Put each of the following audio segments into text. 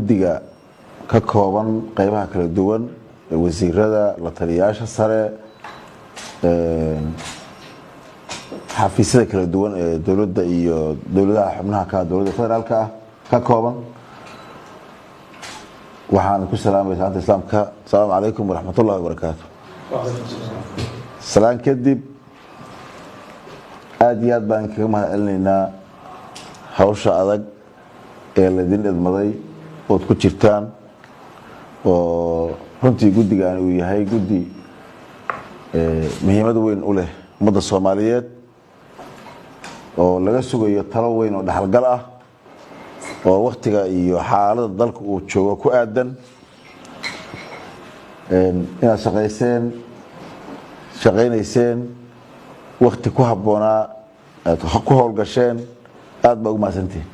guddiga ka kooban qaybaha kala duwan ee wasiirada la taliyaasha sare xafiisyada kala duwan ee dowladda iyo dowladaha xubnaha ka dowladda federaalka ka kooban waxaan ku salaamay salaanta islaamka assalaamu calaykum waraxmatullaahi wabarakaatuh salaan kadib aad iyo aad baan kaga mahadcelinaynaa hawsha adag ee laydin idmaday ood ku jirtaan oo runtii guddigan uu yahay guddi muhiimad weyn u leh ummadda Soomaaliyeed oo laga sugayo talo weyn oo dhaxalgal ah oo waqtiga iyo xaaladda dalka uu joogo ku aadan inaad shaqaynayseen waqti ku habboonaa aad ku howlgasheen aad baa ugu mahadsantihiin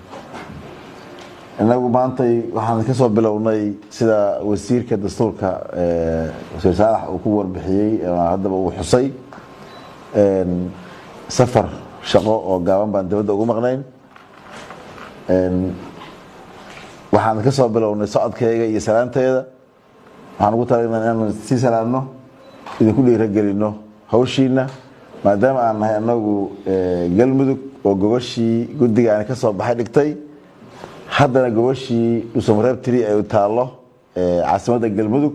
inagu maantay waxaan ka soo bilownay sida wasiirka dastuurka wasiir Saalax uu ku warbixiyay haddaba uu xusay safar shaqo oo gaaban baan dawladda ugu maqnayn waxaan ka soo bilownay socodkayga iyo salaanteeda waxaan ugu talagalnay inaan si salaamno idinku dhiirigelino hawshiina maadaama aan nahay anagu galmudug oo gobashii guddiga aan ka soo baxay dhigtay haddana gobashii Dhuusamareeb tiri ay taalo caasimadda galmudug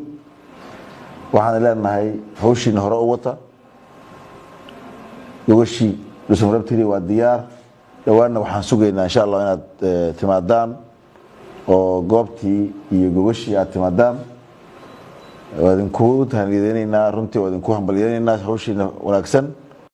waxaan leenahay hawshiina hore u wata gobashii Dhuusamareeb tiri waa diyaar dhawaana waxaan sugaynaa insha Allah inaad timaadaan oo goobtii iyo gobashii aad timaadaan waadinku tahanideenayna runtii waadinku hambalyeynayna hawshiina wanaagsan